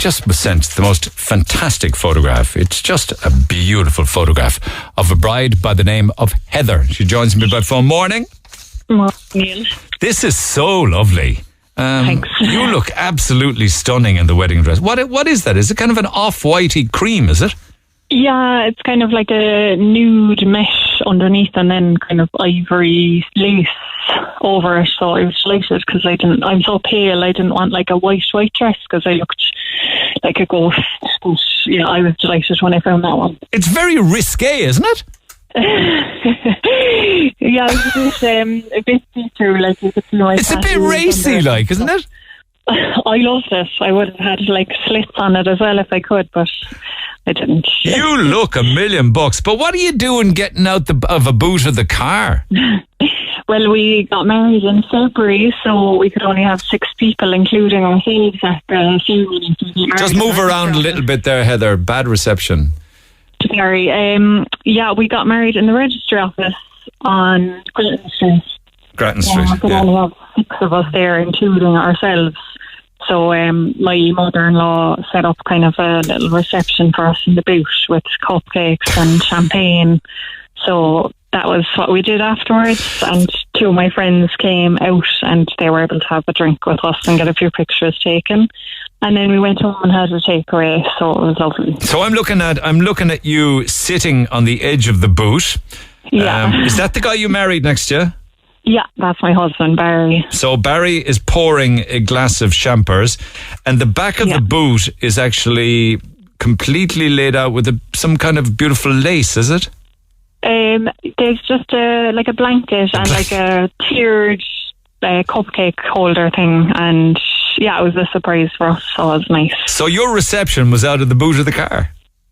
just was sent the most fantastic photograph. It's just a beautiful photograph of a bride by the name of Heather. She joins me by phone. Morning. Morning. This is so lovely. Thanks. You look absolutely stunning in the wedding dress. What is that? Is it kind of an off-whitey cream, is it? Yeah, it's kind of like a nude mesh underneath and then kind of ivory lace over it. So I was delighted because I'm so pale, I didn't want like a white dress because I looked like a ghost. But yeah, I was delighted when I found that one. It's very risque, isn't it? Yeah, it's a bit see-through, like you could see my It's a bit racy, like, isn't it? I loved it. I would have had like slits on it as well if I could, but I didn't. You look $1,000,000, but what are you doing getting out of a boot of the car? Well, we got married in February, so we could only have 6 people, including ourselves, at the ceremony. Just move around a little bit there, Heather. Bad reception. Sorry. Yeah, we got married in the registry office on Grattan Street. Grattan Street, We could only have 6 of us there, including ourselves. So my mother-in-law set up kind of a little reception for us in the boot with cupcakes and champagne. So that was what we did afterwards, and 2 of my friends came out and they were able to have a drink with us and get a few pictures taken. And then we went home and had a takeaway, so it was lovely. So I'm looking at you sitting on the edge of the boot. Yeah. Is that the guy you married next year? Yeah, that's my husband, Barry. So Barry is pouring a glass of champers, and the back of the boot is actually completely laid out with some kind of beautiful lace, is it? There's just a blanket and like a tiered cupcake holder thing, and yeah, it was a surprise for us, so it was nice. So your reception was out of the boot of the car?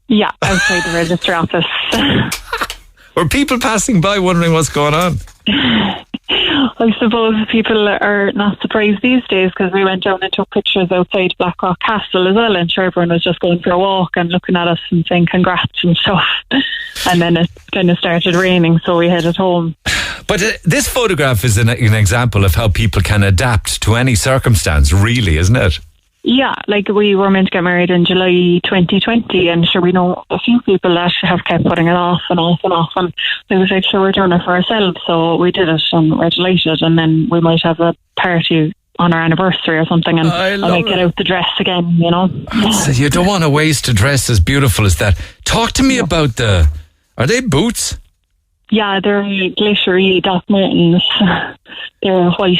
Yeah, outside the registry office. Were people passing by wondering what's going on? I suppose people are not surprised these days because we went down and took pictures outside Blackrock Castle as well, and sure, everyone was just going for a walk and looking at us and saying congrats and stuff. And then it kind of started raining, so we headed home. But this photograph is an example of how people can adapt to any circumstance, really, isn't it? Yeah, like we were meant to get married in July 2020, and sure, we know a few people that have kept putting it off and off and off, and we was like, sure, we're doing it for ourselves, so we did it and we're delighted, and then we might have a party on our anniversary or something, and I might get out the dress again, you know. So you don't want to waste a dress as beautiful as that. Talk to me about are they boots? Yeah, they're glittery Doc Martens. They're white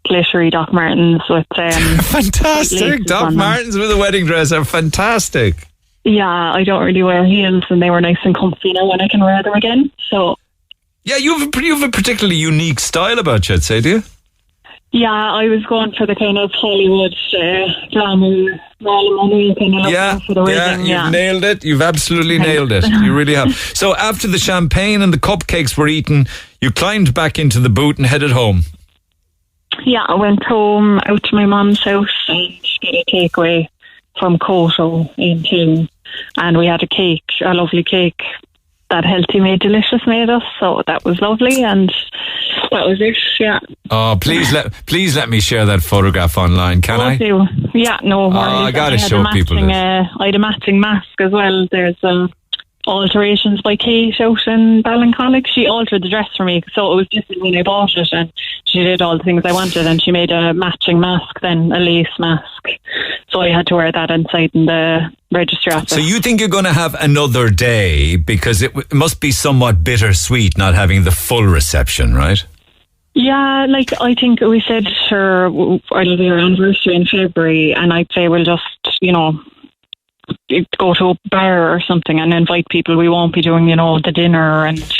glittery Doc Martens with fantastic. Doc Martens with a wedding dress are fantastic. Yeah, I don't really wear heels, and they were nice and comfy now when I can wear them again. So yeah, you have a particularly unique style about you, I'd say, do you? Yeah, I was going for the kind of Hollywood glamour, money kind of look for the wedding. You've nailed it. You've absolutely nailed it. You really have. So after the champagne and the cupcakes were eaten, you climbed back into the boot and headed home. Yeah, I went home out to my mum's house and got a takeaway from Koto in town, and we had a lovely cake that Healthy Made Delicious made us, so that was lovely, and that was it. Yeah. Oh, please let me share that photograph online, can I? Yeah, no worries. I gotta show people this. I had a matching mask as well. There's alterations by Kate out in Ballincollig. She altered the dress for me, so it was different when I bought it, and she did all the things I wanted, and she made a matching mask, then a lace mask, so I had to wear that inside in the registry office. So you think you're going to have another day, because it must be somewhat bittersweet not having the full reception, right? Yeah, like I think we said it'll be our anniversary in February, and I'd say we'll just, go to a bar or something and invite people. We won't be doing, the dinner and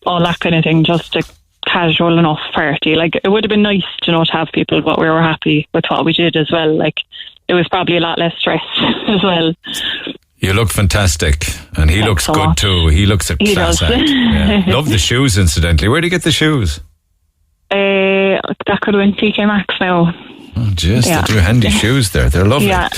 all that kind of thing, just a casual enough party. Like, it would have been nice, to have people, but we were happy with what we did as well. Like, it was probably a lot less stress as well. You look fantastic, and he looks good much. Too. He looks a class act. Yeah. Love the shoes, incidentally. Where do you get the shoes? That could have been TK Maxx now. Oh, just the two handy shoes there. They're lovely. Yeah.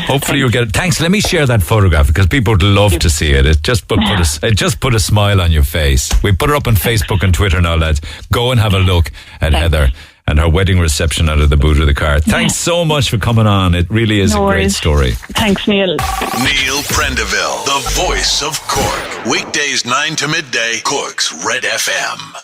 Hopefully you'll get it. Thanks. Let me share that photograph because people would love to see it. It just put a smile on your face. We put it up on Facebook and Twitter now, lads. Go and have a look at Heather. and her wedding reception out of the boot of the car. Thanks so much for coming on. It really is a great story. Thanks, Neil. Neil Prendeville, the voice of Cork. Weekdays 9 to midday, Cork's Red FM.